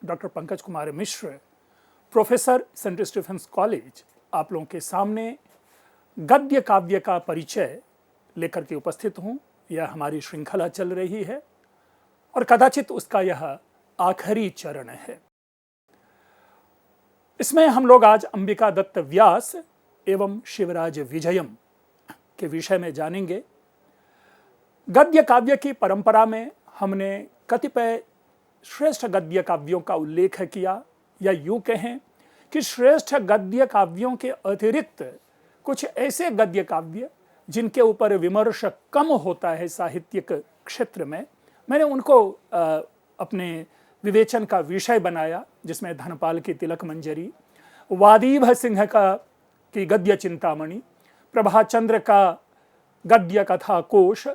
Doctor Pankaj Kumar Mishra, professor Saint Stephen's college, आप लोगों के सामने गद्य काव्य का परिचय लेकर के उपस्थित हूँ। यह हमारी श्रृंखला चल रही है और कदाचित उसका यह आखिरी चरण है। इसमें हम लोग आज अंबिका दत्त व्यास एवं शिवराज विजयम के विषय में जानेंगे। गद्य काव्य की परंपरा में हमने कतिपय श्रेष्ठ गद्य काव्यों का उल्लेख किया, या यूं कहें कि श्रेष्ठ गद्य काव्यों के अतिरिक्त कुछ ऐसे गद्य काव्य जिनके ऊपर विमर्श कम होता है साहित्यिक क्षेत्र में, मैंने उनको अपने विवेचन का विषय बनाया, जिसमें धनपाल की तिलक मंजरी, वादीभ सिंह की गद्य चिंतामणि, प्रभाचंद्र का गद्य कथा कोश,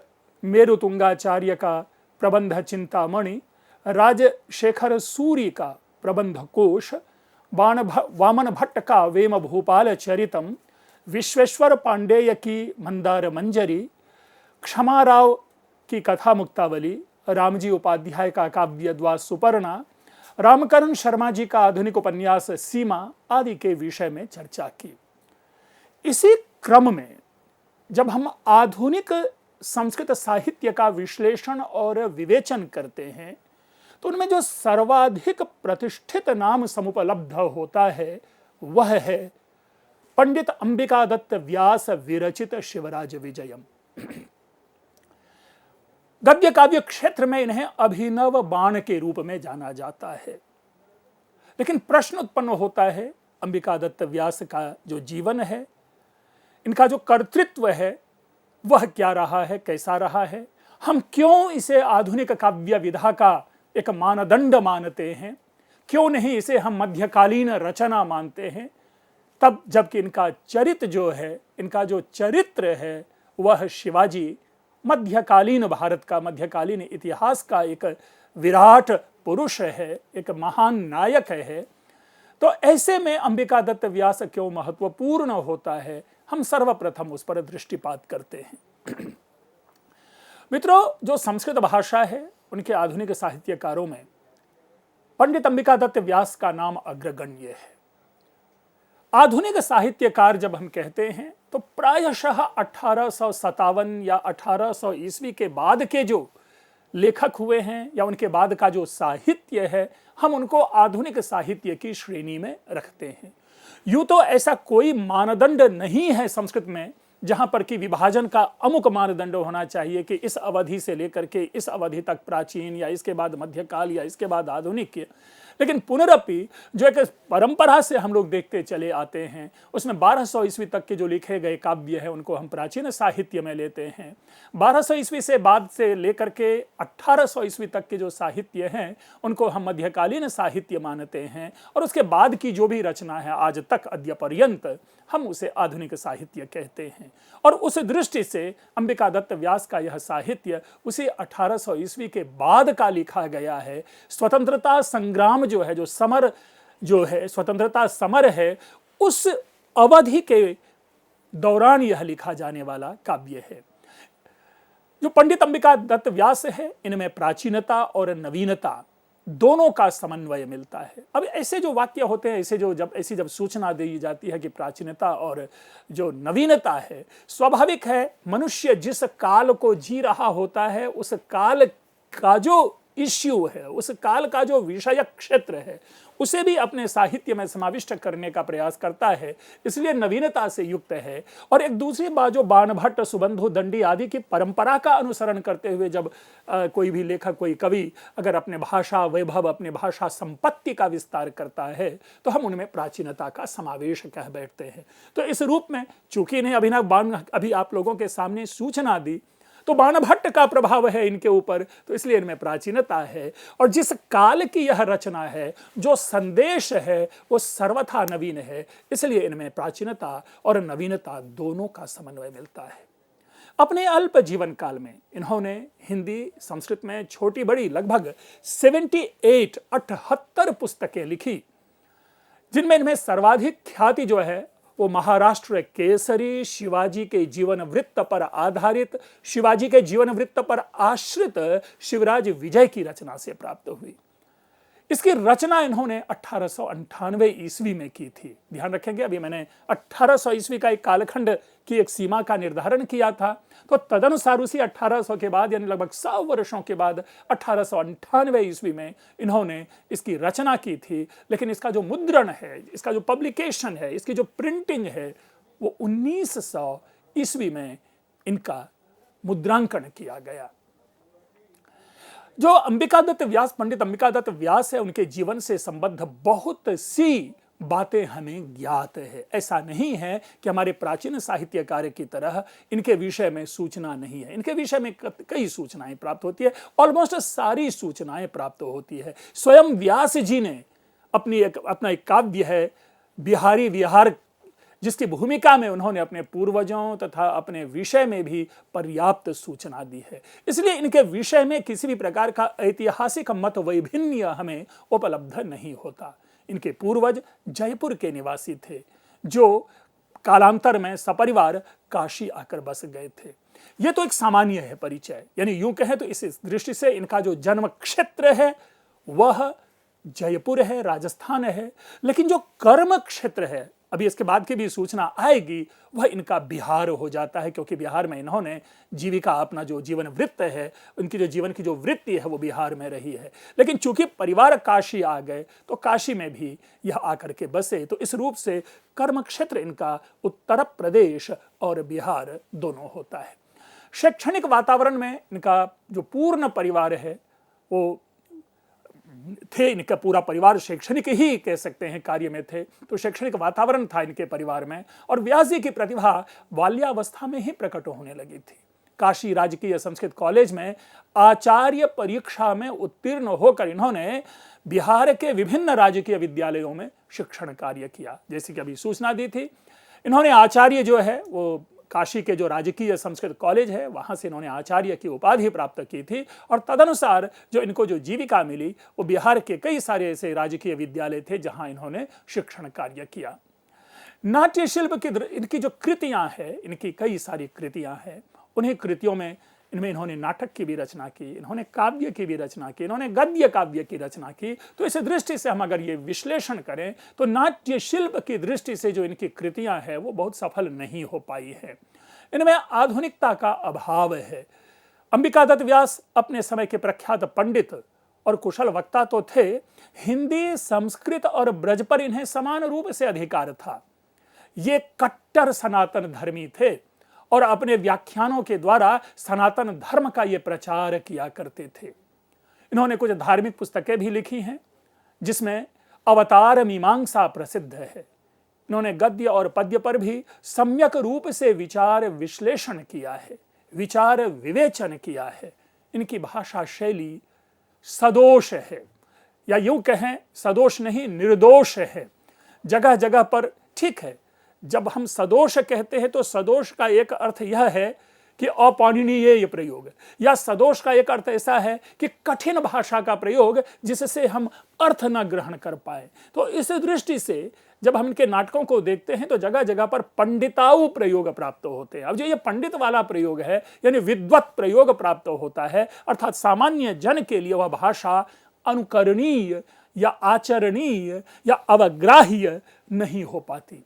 मेरुतुंगाचार्य का प्रबंध चिंतामणि, राजशेखर सूरी का प्रबंध कोश, वामन भट्ट का वेम भूपाल चरितम, विश्वेश्वर पांडेय की मंदार मंजरी, क्षमाराव की कथा मुक्तावली, रामजी उपाध्याय का काव्य द्वा सुपर्णा, रामकरण शर्मा जी का आधुनिक उपन्यास सीमा आदि के विषय में चर्चा की। इसी क्रम में जब हम आधुनिक संस्कृत साहित्य का विश्लेषण और विवेचन करते हैं तो उनमें जो सर्वाधिक प्रतिष्ठित नाम समुपलब्ध होता है वह है पंडित अंबिका दत्त व्यास विरचित शिवराज विजयम। गद्य काव्य क्षेत्र में इन्हें अभिनव बाण के रूप में जाना जाता है। लेकिन प्रश्न उत्पन्न होता है, अंबिका दत्त व्यास का जो जीवन है, इनका जो कर्तृत्व है वह क्या रहा है, कैसा रहा है, हम क्यों इसे आधुनिक काव्य विधा का एक मानदंड मानते हैं, क्यों नहीं इसे हम मध्यकालीन रचना मानते हैं, तब जबकि इनका चरित्र जो है, इनका जो चरित्र है वह शिवाजी मध्यकालीन भारत का, मध्यकालीन इतिहास का एक विराट पुरुष है, एक महान नायक है। तो ऐसे में अंबिका दत्त व्यास क्यों महत्वपूर्ण होता है, हम सर्वप्रथम उस पर दृष्टिपात करते हैं। मित्रों, जो संस्कृत भाषा है उनके आधुनिक साहित्यकारों में पंडित अंबिका दत्त व्यास का नाम अग्रगण्य है। आधुनिक साहित्यकार जब हम कहते हैं तो प्रायशः 1857 या 1800 ईस्वी के बाद के जो लेखक हुए हैं या उनके बाद का जो साहित्य है, हम उनको आधुनिक साहित्य की श्रेणी में रखते हैं। यूं तो ऐसा कोई मानदंड नहीं है संस्कृत में जहां पर कि विभाजन का अमुक मानदंड होना चाहिए कि इस अवधि से लेकर के इस अवधि तक प्राचीन, या इसके बाद मध्यकाल, या इसके बाद आधुनिक। लेकिन पुनरपि जो एक परंपरा से हम लोग देखते चले आते हैं, उसमें 1200 ईस्वी तक के जो लिखे गए काव्य हैं उनको हम प्राचीन साहित्य में लेते हैं। 1200 ईस्वी से बाद से लेकर के 1800 ईस्वी तक के जो साहित्य हैं उनको हम मध्यकालीन साहित्य मानते हैं, और उसके बाद की जो भी रचना है आज तक अद्य पर्यंत हम उसे आधुनिक साहित्य कहते हैं। और उस दृष्टि से अंबिका दत्त व्यास का यह साहित्य उसी 1800 ईस्वी के बाद का लिखा गया है। स्वतंत्रता संग्राम जो है, जो समर जो है, स्वतंत्रता समर है, उस अवधि के दौरान यह लिखा जाने वाला काव्य है। जो पंडित अंबिका दत्त व्यास है, इनमें प्राचीनता और नवीनता दोनों का समन्वय मिलता है। अब ऐसे जो वाक्य होते हैं, ऐसी जब सूचना दी जाती है कि प्राचीनता और जो नवीनता है, स्वाभाविक है मनुष्य जिस काल को जी रहा होता है उस काल का जो इश्यू है, उस काल का जो विषय क्षेत्र है, उसे भी अपने साहित्य में समाविष्ट करने का प्रयास करता है, इसलिए नवीनता से युक्त है। और एक दूसरी बात, जो बाणभट्ट, सुबंधु, दंडी आदि की परंपरा का अनुसरण करते हुए जब कोई भी लेखक, कोई कवि अगर अपने भाषा वैभव, अपने भाषा संपत्ति का विस्तार करता है तो हम उनमें प्राचीनता का समावेश कह बैठते हैं। तो इस रूप में चूंकि इन्हें अभिनव बाण अभी आप लोगों के सामने सूचना दी, तो बाणभट्ट का प्रभाव है इनके ऊपर, तो इसलिए इनमें प्राचीनता है। और जिस काल की यह रचना है, जो संदेश है, वो सर्वथा नवीन है, इसलिए इनमें प्राचीनता और नवीनता दोनों का समन्वय मिलता है। अपने अल्प जीवन काल में इन्होंने हिंदी, संस्कृत में छोटी बड़ी लगभग 78 पुस्तकें लिखी, जिनमें इनमें सर्वाधिक ख्याति जो है वो महाराष्ट्र केसरी, शिवाजी के जीवन वृत्त पर आधारित, शिवाजी के जीवन वृत्त पर आश्रित शिवराज विजय की रचना से प्राप्त हुई। इसकी रचना इन्होंने 1898 ईस्वी में की थी। ध्यान रखेंगे, अभी मैंने 1800 ईस्वी का एक कालखंड की एक सीमा का निर्धारण किया था, तो तदनुसार उसी 1800 के बाद यानी लगभग 100 वर्षों के बाद 1898 ईस्वी में इन्होंने इसकी रचना की थी। लेकिन इसका जो मुद्रण है, इसका जो पब्लिकेशन है, इसकी जो प्रिंटिंग है, वो 1900 ईस्वी में इनका मुद्रांकन किया गया। जो अंबिकादत्त व्यास, पंडित अंबिकादत्त व्यास है, उनके जीवन से संबद्ध बहुत सी बातें हमें ज्ञात है। ऐसा नहीं है कि हमारे प्राचीन साहित्यकार की तरह इनके विषय में सूचना नहीं है। इनके विषय में कई सूचनाएं प्राप्त होती है, ऑलमोस्ट सारी सूचनाएं प्राप्त होती है। स्वयं व्यास जी ने अपना एक काव्य है बिहारी विहार, जिसकी भूमिका में उन्होंने अपने पूर्वजों तथा अपने विषय में भी पर्याप्त सूचना दी है। इसलिए इनके विषय में किसी भी प्रकार का ऐतिहासिक मत वैभिन्य हमें उपलब्ध नहीं होता। इनके पूर्वज जयपुर के निवासी थे, जो कालांतर में सपरिवार काशी आकर बस गए थे। यह तो एक सामान्य है परिचय, यानी यूं कहें तो इस दृष्टि से इनका जो जन्म क्षेत्र है वह जयपुर है, राजस्थान है। लेकिन जो कर्म क्षेत्र है, अभी इसके बाद की भी सूचना आएगी, वह इनका बिहार हो जाता है, क्योंकि बिहार में इन्होंने जीविका, अपना जो जीवन वृत्त है, उनकी जो जीवन की जो वृत्ति है वो बिहार में रही है। लेकिन चूंकि परिवार काशी आ गए तो काशी में भी यह आकर के बसे, तो इस रूप से कर्म क्षेत्र इनका उत्तर प्रदेश और बिहार दोनों होता है। शैक्षणिक वातावरण में इनका जो पूर्ण परिवार है वो थे, इनका पूरा परिवार शैक्षणिक ही कह सकते हैं कार्य में थे, तो शैक्षणिक वातावरण था इनके परिवार में। और व्यास जी की प्रतिभा बाल्यावस्था में ही प्रकट होने लगी थी। काशी राजकीय संस्कृत कॉलेज में आचार्य परीक्षा में उत्तीर्ण होकर इन्होंने बिहार के विभिन्न राजकीय विद्यालयों में शिक्षण कार्य किया। जैसे कि अभी सूचना दी थी, इन्होंने आचार्य जो है वो काशी के जो राजकीय संस्कृत कॉलेज है वहां से इन्होंने आचार्य की उपाधि प्राप्त की थी। और तदनुसार जो इनको जो जीविका मिली वो बिहार के कई सारे ऐसे राजकीय विद्यालय थे जहां इन्होंने शिक्षण कार्य किया। नाट्य शिल्प की इनकी जो कृतियां हैं, इनकी कई सारी कृतियां हैं, उन्हीं कृतियों में इनमें इन्होंने नाटक की भी रचना की, इन्होंने काव्य की भी रचना की, इन्होंने गद्य काव्य की रचना की। तो इस दृष्टि से हम अगर ये विश्लेषण करें तो नाट्य शिल्प की दृष्टि से जो इनकी कृतियां हैं वो बहुत सफल नहीं हो पाई है। इनमें आधुनिकता का अभाव है। अंबिकादत्त व्यास अपने समय के प्रख्यात पंडित और कुशल वक्ता तो थे, हिंदी, संस्कृत और ब्रज पर इन्हें समान रूप से अधिकार था। ये कट्टर सनातन धर्मी थे और अपने व्याख्यानों के द्वारा सनातन धर्म का ये प्रचार किया करते थे। इन्होंने कुछ धार्मिक पुस्तकें भी लिखी हैं, जिसमें अवतार मीमांसा प्रसिद्ध है। इन्होंने गद्य और पद्य पर भी सम्यक रूप से विचार विश्लेषण किया है, विचार विवेचन किया है। इनकी भाषा शैली सदोष है, या यूं कहें सदोष नहीं निर्दोष है। जगह जगह पर ठीक है, जब हम सदोष कहते हैं तो सदोष का एक अर्थ यह है कि अपाणनीय प्रयोग, या सदोष का एक अर्थ ऐसा है कि कठिन भाषा का प्रयोग जिससे हम अर्थ न ग्रहण कर पाए। तो इस दृष्टि से जब हम इनके नाटकों को देखते हैं तो जगह जगह पर पंडिताऊ प्रयोग प्राप्त होते हैं। अब जो ये पंडित वाला प्रयोग है, यानी विद्वत प्रयोग प्राप्त होता है, अर्थात सामान्य जन के लिए वह भाषा अनुकरणीय या आचरणीय या अवग्राह्य नहीं हो पाती।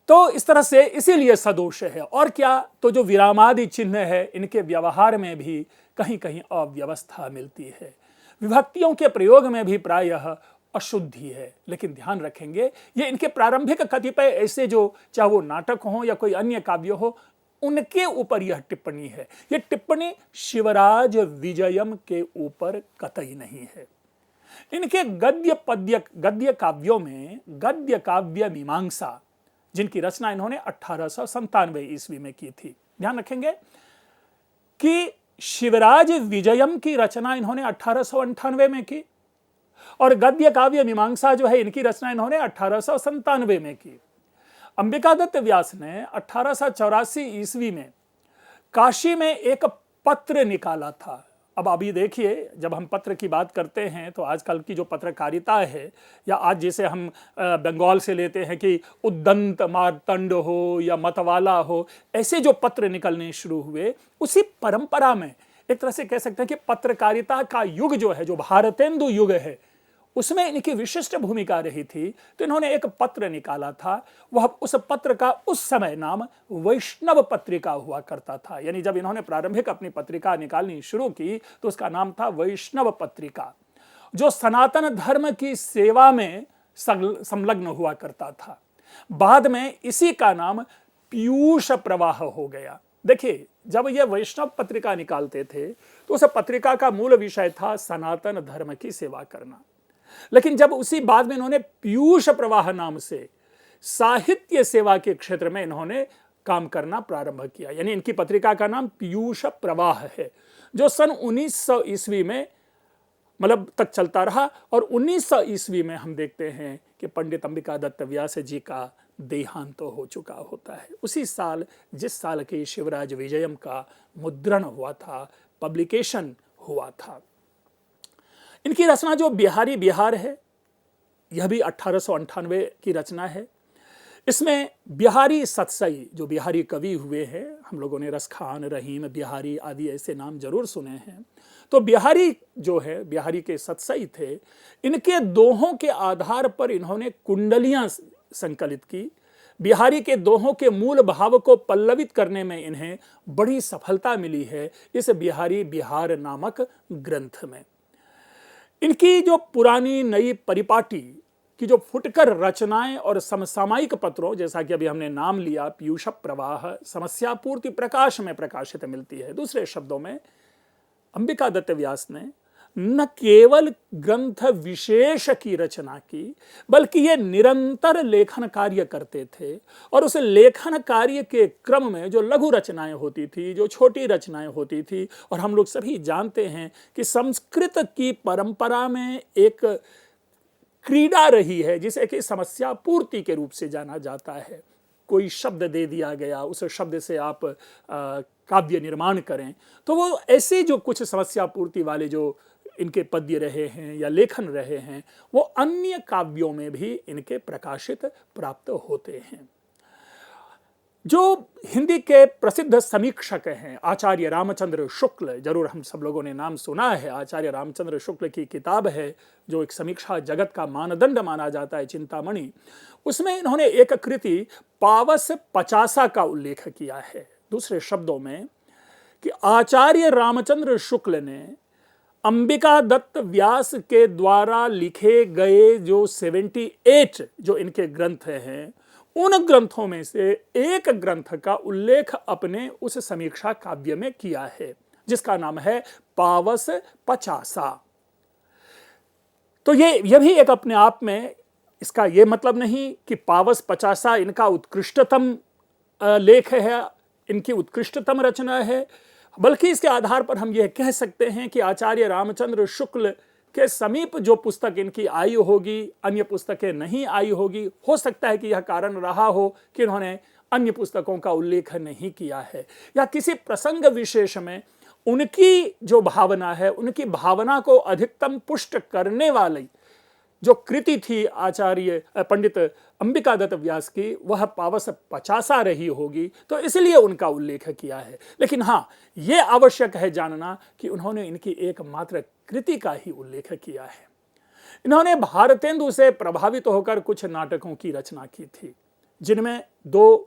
तो इस तरह से इसीलिए सदोष है। और क्या, तो जो विरामादि चिन्ह है, इनके व्यवहार में भी कहीं कहीं अव्यवस्था मिलती है। विभक्तियों के प्रयोग में भी प्रायः अशुद्धि है। लेकिन ध्यान रखेंगे, ये इनके प्रारंभिक कतिपय ऐसे जो, चाहे वो नाटक हो या कोई अन्य काव्य हो, उनके ऊपर यह टिप्पणी है। यह टिप्पणी शिवराज विजयम के ऊपर कतई नहीं है। इनके गद्य काव्यों में गद्य काव्य मीमांसा, जिनकी रचना इन्होंने 1897 ईस्वी में की थी। ध्यान रखेंगे कि शिवराज विजयम की रचना इन्होंने 1898 में की, और गद्य काव्य मीमांसा जो है इनकी रचना इन्होंने 1897 में की। अंबिकादत्त व्यास ने 1884 ईस्वी में काशी में एक पत्र निकाला था। अब अभी देखिए, जब हम पत्र की बात करते हैं तो आजकल की जो पत्रकारिता है, या आज जैसे हम बंगाल से लेते हैं कि उद्दंत मार्तंड हो या मतवाला हो, ऐसे जो पत्र निकलने शुरू हुए, उसी परंपरा में एक तरह से कह सकते हैं कि पत्रकारिता का युग जो है, जो भारतेंदु युग है, उसमें इनकी विशिष्ट भूमिका रही थी। तो इन्होंने एक पत्र निकाला था, वह उस पत्र का उस समय नाम वैष्णव पत्रिका हुआ करता था। यानी जब इन्होंने प्रारंभिक अपनी पत्रिका निकालनी शुरू की तो उसका नाम था वैष्णव पत्रिका, जो सनातन धर्म की सेवा में संलग्न हुआ करता था। बाद में इसी का नाम पीयूष प्रवाह हो गया। देखिए, जब यह वैष्णव पत्रिका निकालते थे तो उस पत्रिका का मूल विषय था सनातन धर्म की सेवा करना, लेकिन जब उसी बाद में इन्होंने पीयूष प्रवाह नाम से साहित्य सेवा के क्षेत्र में इन्होंने काम करना प्रारंभ किया। यानी इनकी पत्रिका का नाम पीयूष प्रवाह है, जो सन 1900 ईस्वी में मतलब तक चलता रहा। और 1900 ईस्वी में हम देखते हैं कि पंडित अंबिका दत्त व्यास जी का देहांत तो हो चुका होता है। उसी साल, जिस साल के शिवराज विजयम का मुद्रण हुआ था, पब्लिकेशन हुआ था। इनकी रचना जो बिहारी बिहार है, यह भी 1898 की रचना है। इसमें बिहारी सतसई, जो बिहारी कवि हुए हैं, हम लोगों ने रसखान, रहीम, बिहारी आदि ऐसे नाम जरूर सुने हैं। तो बिहारी जो है, बिहारी के सतसई थे। इनके दोहों के आधार पर इन्होंने कुंडलियां संकलित की। बिहारी के दोहों के मूल भाव को पल्लवित करने में इन्हें बड़ी सफलता मिली है इस बिहारी बिहार नामक ग्रंथ में। इनकी जो पुरानी नई परिपाटी की जो फुटकर रचनाएं और समसामयिक पत्रों, जैसा कि अभी हमने नाम लिया पीयूष प्रवाह, समस्या पूर्ति प्रकाश में प्रकाशित मिलती है। दूसरे शब्दों में अंबिका दत्त व्यास ने न केवल ग्रंथ विशेष की रचना की, बल्कि ये निरंतर लेखन कार्य करते थे। और उस लेखन कार्य के क्रम में जो लघु रचनाएं होती थी, जो छोटी रचनाएं होती थी, और हम लोग सभी जानते हैं कि संस्कृत की परंपरा में एक क्रीड़ा रही है जिसे कि समस्या पूर्ति के रूप से जाना जाता है। कोई शब्द दे दिया गया, उस शब्द से आप काव्य निर्माण करें, तो वो ऐसे जो कुछ समस्या पूर्ति वाले जो इनके पद्य रहे हैं या लेखन रहे हैं, वो अन्य काव्यों में भी इनके प्रकाशित प्राप्त होते हैं। जो हिंदी के प्रसिद्ध समीक्षक हैं आचार्य रामचंद्र शुक्ल, जरूर हम सब लोगों ने नाम सुना है। आचार्य रामचंद्र शुक्ल की किताब है जो एक समीक्षा जगत का मानदंड माना जाता है, चिंतामणि। उसमें इन्होंने एक कृति पावस पचासा का उल्लेख किया है। दूसरे शब्दों में कि आचार्य रामचंद्र शुक्ल ने अंबिका दत्त व्यास के द्वारा लिखे गए जो 78 जो इनके ग्रंथ हैं, उन ग्रंथों में से एक ग्रंथ का उल्लेख अपने उस समीक्षा काव्य में किया है, जिसका नाम है पावस पचासा। तो यह भी एक अपने आप में, इसका यह मतलब नहीं कि पावस पचासा इनका उत्कृष्टतम लेख है, इनकी उत्कृष्टतम रचना है, बल्कि इसके आधार पर हम यह कह सकते हैं कि आचार्य रामचंद्र शुक्ल के समीप जो पुस्तक इनकी आई होगी, अन्य पुस्तकें नहीं आई होगी। हो सकता है कि यह कारण रहा हो कि इन्होंने अन्य पुस्तकों का उल्लेख नहीं किया है, या किसी प्रसंग विशेष में उनकी जो भावना है, उनकी भावना को अधिकतम पुष्ट करने वाली जो कृति थी आचार्य पंडित अंबिका दत्त व्यास की, वह पावस पचासा रही होगी, तो इसलिए उनका उल्लेख किया है। लेकिन हाँ, यह आवश्यक है जानना कि उन्होंने इनकी एकमात्र कृति का ही उल्लेख किया है। इन्होंने भारतेंदु से प्रभावित होकर कुछ नाटकों की रचना की थी, जिनमें दो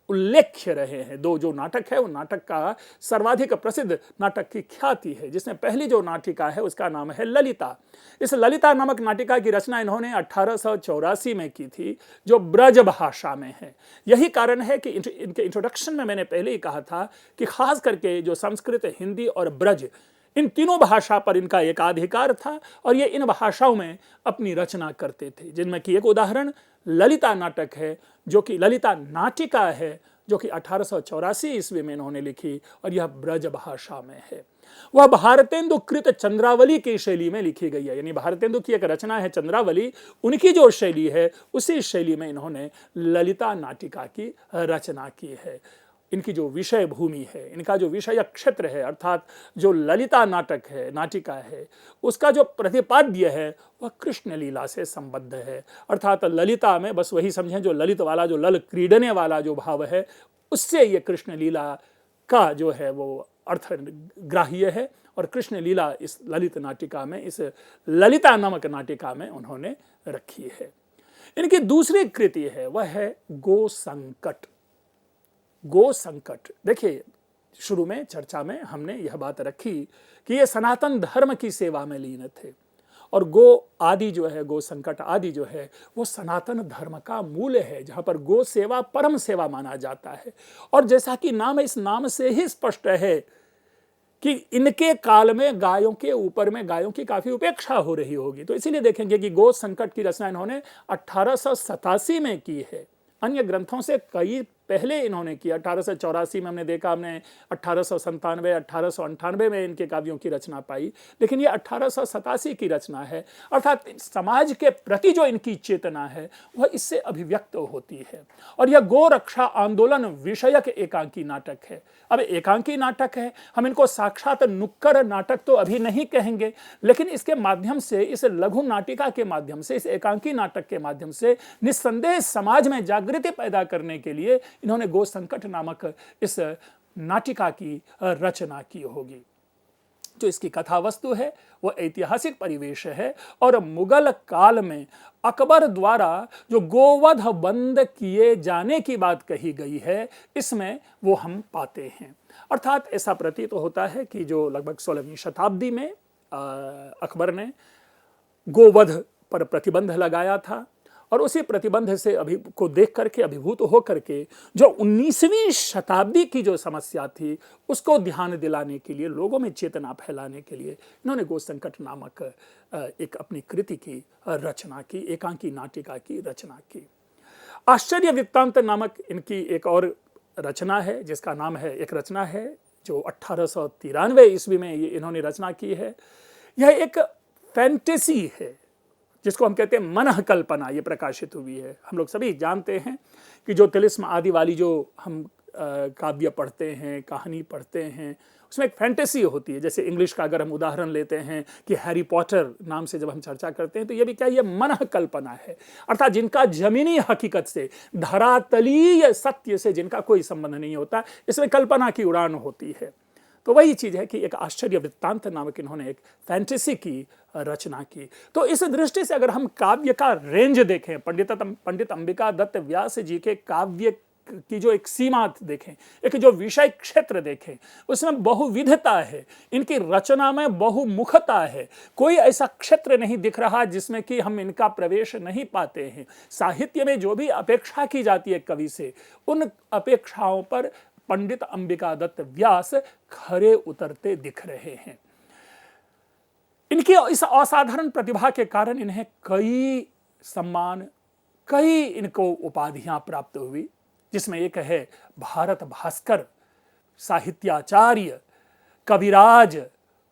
उल्लेख्य रहे हैं। दो जो नाटक है, उन नाटक का सर्वाधिक प्रसिद्ध नाटक की ख्याति है, जिसमें पहली जो नाटिका है उसका नाम है ललिता। इस ललिता नामक नाटिका की रचना इन्होंने 1884 में की थी, जो ब्रज भाषा में है। यही कारण है कि इनके इंट्रोडक्शन में मैंने पहले ही कहा था कि खास करके जो संस्कृत, हिंदी और ब्रज, इन तीनों भाषा पर इनका एकाधिकार था और ये इन भाषाओं में अपनी रचना करते थे, जिनमें कि एक उदाहरण ललिता नाटक है, जो कि ललिता नाटिका है, जो कि 1884 ईस्वी में इन्होंने लिखी, और यह ब्रज भाषा में है। वह भारतेंदु कृत चंद्रावली की शैली में लिखी गई है। यानी भारतेंदु की एक रचना है चंद्रावली, उनकी जो शैली है उसी शैली में इन्होंने ललिता नाटिका की रचना की है। इनकी जो विषय भूमि है, इनका जो विषय क्षेत्र है, अर्थात जो ललिता नाटक है, नाटिका है, उसका जो प्रतिपाद्य है वह कृष्ण लीला से संबद्ध है। अर्थात ललिता में बस वही समझें, जो ललित वाला, जो लल क्रीडने वाला जो भाव है, उससे ये कृष्ण लीला का जो है वो अर्थग्राह्य है। और कृष्ण लीला इस ललित नाटिका में, इस ललिता नामक नाटिका में उन्होंने रखी है। इनकी दूसरी कृति है वह है गो संकट। गो संकट, देखिए शुरू में चर्चा में हमने यह बात रखी कि ये सनातन धर्म की सेवा में लीन थे और गो आदि जो है, गो संकट आदि जो है वो सनातन धर्म का मूल है, जहां पर गो सेवा परम सेवा माना जाता है। और जैसा कि नाम है, इस नाम से ही स्पष्ट है कि इनके काल में गायों के ऊपर में गायों की काफी उपेक्षा हो रही होगी। तो इसीलिए देखेंगे कि गो संकट की रचना इन्होंने 1887 में की है। अन्य ग्रंथों से कई पहले इन्होंने किया। 1884 में हमने देखा, हमने 1897, 1898 में इनके काव्यों की रचना पाई, लेकिन ये 1887 की रचना है। अर्थात समाज के प्रति जो इनकी चेतना है वह इससे अभिव्यक्त होती है। और यह गो रक्षा आंदोलन विषयक एकांकी नाटक है। अब एकांकी नाटक है, हम इनको साक्षात नुक्कड़ नाटक तो अभी नहीं कहेंगे, लेकिन इसके माध्यम से, इस लघु नाटिका के माध्यम से, इस एकांकी नाटक के माध्यम से निस्संदेह समाज में जागृति पैदा करने के लिए इन्होंने गो संकट नामक इस नाटिका की रचना की होगी। जो इसकी कथा वस्तु है वो ऐतिहासिक परिवेश है और मुगल काल में अकबर द्वारा जो गोवध बंद किए जाने की बात कही गई है, इसमें वो हम पाते हैं। अर्थात ऐसा प्रतीत होता है कि जो लगभग 16वीं शताब्दी में अकबर ने गोवध पर प्रतिबंध लगाया था और उसी प्रतिबंध से को देख करके, अभिभूत हो करके, जो 19वीं शताब्दी की जो समस्या थी उसको ध्यान दिलाने के लिए, लोगों में चेतना फैलाने के लिए इन्होंने गो संकट नामक एक अपनी कृति की रचना की, एकांकी नाटिका की रचना की। आश्चर्य वृत्तांत नामक इनकी एक और रचना है, जिसका नाम है, एक रचना है जो 1893 ईस्वी में इन्होंने रचना की है। यह एक फैंटेसी है जिसको हम कहते हैं मनः कल्पना, ये प्रकाशित हुई है। हम लोग सभी जानते हैं कि जो तिलिस्म आदि वाली जो हम काव्य पढ़ते हैं, कहानी पढ़ते हैं, उसमें एक फैंटेसी होती है। जैसे इंग्लिश का अगर हम उदाहरण लेते हैं कि हैरी पॉटर नाम से जब हम चर्चा करते हैं तो ये भी क्या, ये मनः कल्पना है। अर्थात जिनका जमीनी हकीकत से, धरातलीय सत्य से जिनका कोई संबंध नहीं होता, इसमें कल्पना की उड़ान होती है। तो वही चीज है कि एक आश्चर्य वृत्तांत नामक इन्होंने एक फैंटेसी की रचना की। तो इस दृष्टि से अगर हम काव्य का रेंज देखें, पंडित अंबिका दत्त व्यास जी के काव्य की जो एक सीमा देखें, एक जो विषय क्षेत्र देखें, उसमें बहुविधता है, इनकी रचना में बहुमुखता है। कोई ऐसा क्षेत्र नहीं दिख रहा जिसमें कि हम इनका प्रवेश नहीं पाते हैं। साहित्य में जो भी अपेक्षा की जाती है कवि से, उन अपेक्षाओं पर पंडित अंबिका दत्त व्यास खरे उतरते दिख रहे हैं। इनकी इस असाधारण प्रतिभा के कारण इन्हें कई सम्मान, कई इनको उपाधियां प्राप्त हुई, जिसमें एक है भारत भास्कर, साहित्याचार्य, कविराज,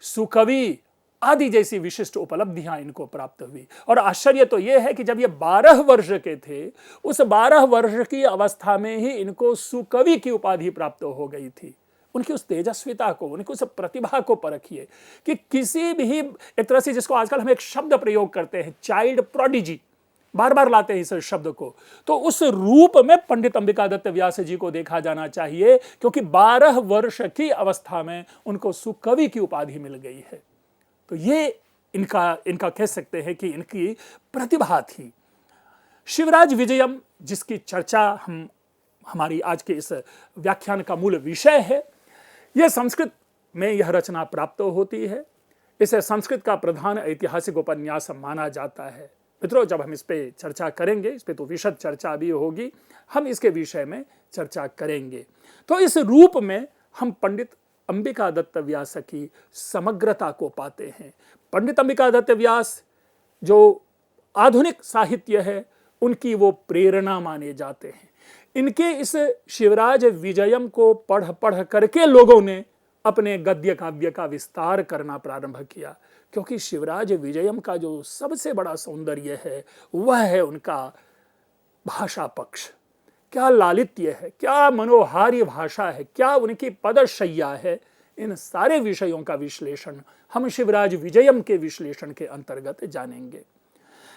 सुकवि आदि जैसी विशिष्ट उपलब्धियां इनको प्राप्त हुई। और आश्चर्य तो यह है कि जब ये 12 वर्ष के थे, उस 12 वर्ष की अवस्था में ही इनको सुकवि की उपाधि प्राप्त हो गई थी। उनकी उस तेजस्विता को, उनकी उस प्रतिभा को परखिए कि किसी भी एक तरह से, जिसको आजकल हम एक शब्द प्रयोग करते हैं, चाइल्ड प्रोडिजी, बार बार लाते हैं इस शब्द को, तो उस रूप में पंडित अंबिका दत्त व्यास जी को देखा जाना चाहिए, क्योंकि 12 वर्ष की अवस्था में उनको सुकवि की उपाधि मिल गई है। तो ये इनका कह सकते हैं कि इनकी प्रतिभा थी। शिवराज विजयम, जिसकी चर्चा हमारी आज के इस व्याख्यान का मूल विषय है, यह संस्कृत में यह रचना प्राप्त होती है। इसे संस्कृत का प्रधान ऐतिहासिक उपन्यास माना जाता है। मित्रों, जब हम इस पे चर्चा करेंगे, इस पे तो विशद चर्चा भी होगी, हम इसके विषय में चर्चा करेंगे। तो इस रूप में हम पंडित अंबिका दत्त व्यास की समग्रता को पाते हैं। पंडित अंबिका दत्त व्यास जो आधुनिक साहित्य है, उनकी वो प्रेरणा माने जाते हैं। इनके इस शिवराज विजयम को पढ़ करके लोगों ने अपने गद्य काव्य का विस्तार करना प्रारंभ किया, क्योंकि शिवराज विजयम का जो सबसे बड़ा सौंदर्य है वह है उनका भाषा पक्ष। क्या लालित्य है, क्या मनोहारी भाषा है, क्या उनकी पदशैया है। इन सारे विषयों का विश्लेषण हम शिवराज विजयम के विश्लेषण के अंतर्गत जानेंगे।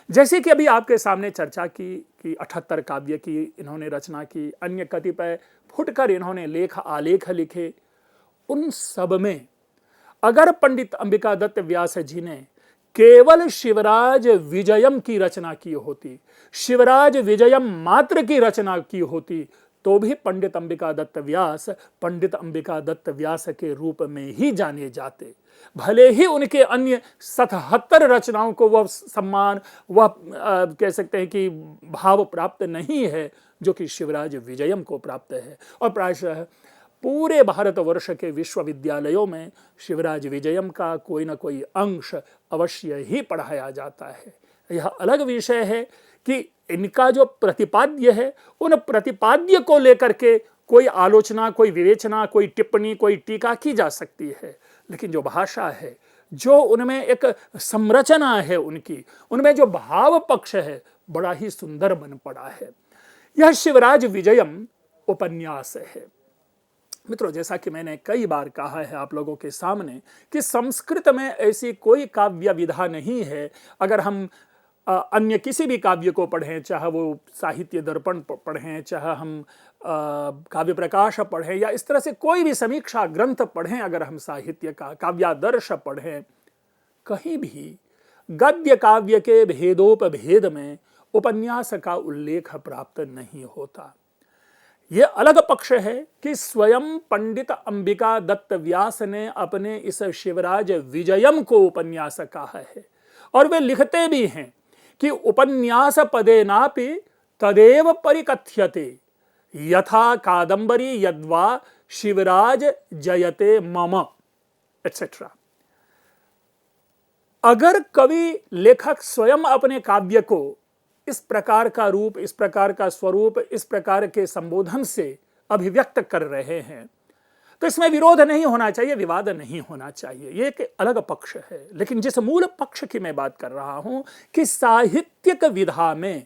जैसे कि अभी आपके सामने चर्चा की कि 78 काव्य की इन्होंने रचना की, अन्य कतिपय फुटकर इन्होंने लेख आलेख लिखे, उन सब में अगर पंडित अंबिकादत्त व्यास जी ने केवल शिवराज विजयम की रचना की होती, शिवराज विजयम मात्र की रचना की होती, तो भी पंडित अंबिकादत्त व्यास पंडित अंबिकादत्त व्यास के रूप में ही जाने जाते। भले ही उनके अन्य 77 रचनाओं को वह सम्मान, वह कह सकते हैं कि भाव प्राप्त नहीं है जो कि शिवराज विजयम को प्राप्त है। और प्रायशः पूरे भारतवर्ष के विश्वविद्यालयों में शिवराज विजयम का कोई ना कोई अंश अवश्य ही पढ़ाया जाता है। यह अलग विषय है कि इनका जो प्रतिपाद्य है, उन प्रतिपाद्य को लेकर के कोई आलोचना, कोई विवेचना, कोई टिप्पणी, कोई टीका की जा सकती है, लेकिन जो भाषा है, जो उनमें एक संरचना है, उनमें जो भाव पक्ष है, बड़ा ही सुंदर बन पड़ा है। यह शिवराज विजयम उपन्यास है। मित्रों, जैसा कि मैंने कई बार कहा है आप लोगों के सामने कि संस्कृत में ऐसी कोई काव्य विधा नहीं है। अगर हम अन्य किसी भी काव्य को पढ़ें, चाहे वो साहित्य दर्पण पढ़ें, चाहे हम काव्य प्रकाश पढ़ें, या इस तरह से कोई भी समीक्षा ग्रंथ पढ़ें, अगर हम साहित्य का काव्यादर्श पढ़ें, कहीं भी गद्य काव्य के भेदोपभेद में उपन्यास का उल्लेख प्राप्त नहीं होता। यह अलग पक्ष है कि स्वयं पंडित अंबिकादत्त व्यास ने अपने इस शिवराज विजयम को उपन्यास कहा है, और वे लिखते भी हैं कि उपन्यास पदेनापि तदेव परिकथ्यते यथा कादंबरी यद्वा शिवराज जयते मम एटसेट्रा। अगर कवि लेखक स्वयं अपने काव्य को इस प्रकार का रूप, इस प्रकार का स्वरूप, इस प्रकार के संबोधन से अभिव्यक्त कर रहे हैं, तो इसमें विरोध नहीं होना चाहिए, विवाद नहीं होना चाहिए। ये एक अलग पक्ष है। लेकिन जिस मूल पक्ष की मैं बात कर रहा हूं कि साहित्यिक विधा में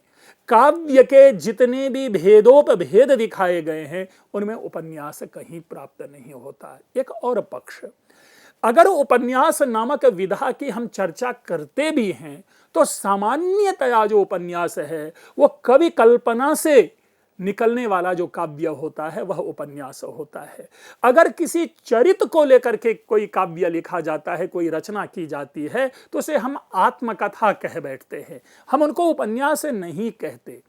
काव्य के जितने भी भेदोपभेद दिखाए गए हैं, उनमें उपन्यास कहीं प्राप्त नहीं होता। एक और पक्ष, अगर उपन्यास नामक विधा की हम चर्चा करते भी हैं, तो सामान्यतया जो उपन्यास है वो कवि कल्पना से निकलने वाला जो काव्य होता है वह उपन्यास होता है। अगर किसी चरित्र को लेकर के कोई काव्य लिखा जाता है, कोई रचना की जाती है, तो उसे हम आत्मकथा कह बैठते हैं, हम उनको उपन्यास नहीं कहते।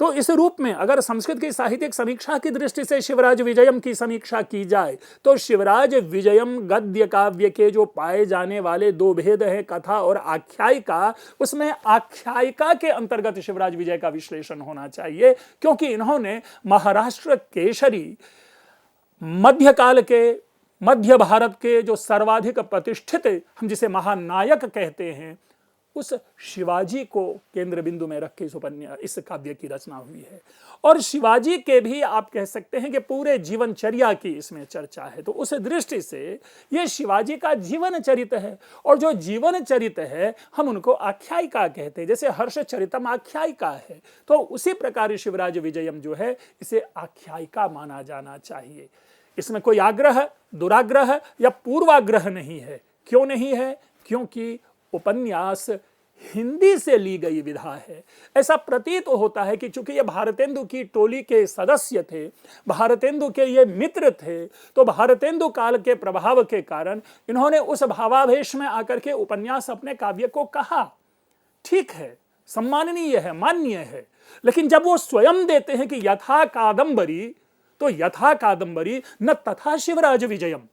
तो इस रूप में अगर संस्कृत की साहित्यिक समीक्षा की दृष्टि से शिवराज विजयम की समीक्षा की जाए, तो शिवराज विजयम गद्य काव्य के जो पाए जाने वाले दो भेद हैं, कथा और आख्यायिका, उसमें आख्यायिका के अंतर्गत शिवराज विजय का विश्लेषण होना चाहिए, क्योंकि इन्होंने महाराष्ट्र केशरी, मध्यकाल के, मध्य भारत के जो सर्वाधिक प्रतिष्ठित, हम जिसे महानायक कहते हैं, उस शिवाजी को केंद्र बिंदु में रख के इस काव्य की रचना हुई है। और शिवाजी के भी आप कह सकते हैं कि पूरे जीवनचर्या की इसमें चर्चा है। तो उस दृष्टि से यह शिवाजी का जीवन चरित्र है, और जो जीवन चरित्र है हम उनको आख्यायिका कहते हैं। जैसे हर्षचरितम आख्यायिका है, तो उसी प्रकार शिवराज विजयम जो है इसे आख्यायिका माना जाना चाहिए। इसमें कोई आग्रह, दुराग्रह या पूर्वाग्रह नहीं है। क्यों नहीं है? क्योंकि उपन्यास हिंदी से ली गई विधा है। ऐसा प्रतीत होता है कि चूंकि ये भारतेंदु की टोली के सदस्य थे, भारतेंदु के ये मित्र थे, तो भारतेंदु काल के प्रभाव के कारण इन्होंने उस भावावेश में आकर के उपन्यास अपने काव्य को कहा। ठीक है, सम्माननीय है, मान्य है। लेकिन जब वो स्वयं देते हैं कि यथा कादंबरी, तो यथा कादंबरी न तथा शिवराज विजयम,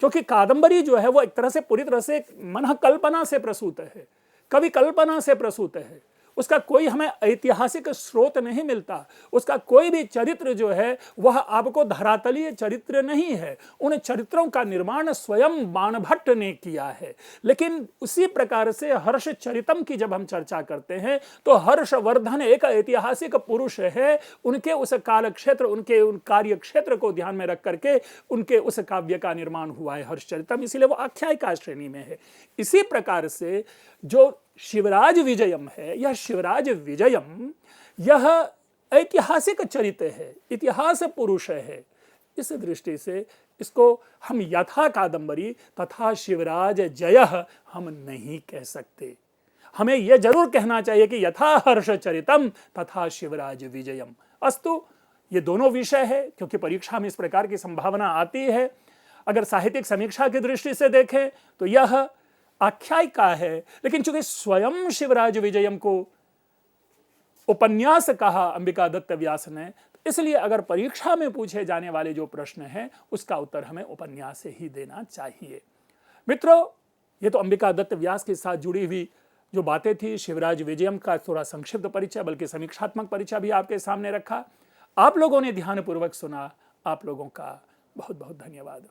क्योंकि कादंबरी जो है वो एक तरह से पूरी तरह से मन कल्पना से प्रसूत है, कवि कल्पना से प्रसूत है। उसका कोई हमें ऐतिहासिक स्रोत नहीं मिलता, उसका कोई भी चरित्र जो है वह आपको धरातलीय चरित्र नहीं है। उन चरित्रों का निर्माण स्वयं बाणभट्ट ने किया है। लेकिन उसी प्रकार से हर्षचरितम की जब हम चर्चा करते हैं, तो हर्षवर्धन एक ऐतिहासिक पुरुष है। उनके उस काल क्षेत्र, उनके उन कार्य क्षेत्र को ध्यान में रख करके उनके उस काव्य का निर्माण हुआ है हर्षचरितम, इसीलिए वो आख्यायिका श्रेणी में है। इसी प्रकार से जो शिवराज विजयम है, यह शिवराज विजयम यह ऐतिहासिक चरित्र है, इतिहास पुरुष है। इस दृष्टि से इसको हम यथा कादंबरी तथा शिवराज जय हम नहीं कह सकते। हमें यह जरूर कहना चाहिए कि यथा हर्षचरितम तथा शिवराज विजयम। अस्तु, ये दोनों विषय है, क्योंकि परीक्षा में इस प्रकार की संभावना आती है। अगर साहित्यिक समीक्षा की दृष्टि से देखें तो यह आख्यायिका है, लेकिन चूंकि स्वयं शिवराज विजयम को उपन्यास कहा अंबिकादत्त व्यास ने, इसलिए अगर परीक्षा में पूछे जाने वाले जो प्रश्न हैं उसका उत्तर हमें उपन्यास से ही देना चाहिए। मित्रों, ये तो अंबिकादत्त व्यास के साथ जुड़ी हुई जो बातें थी, शिवराज विजयम का थोड़ा संक्षिप्त परिचय बल्कि समीक्षात्मक परिचय भी आपके सामने रखा। आप लोगों ने ध्यानपूर्वक सुना, आप लोगों का बहुत बहुत धन्यवाद।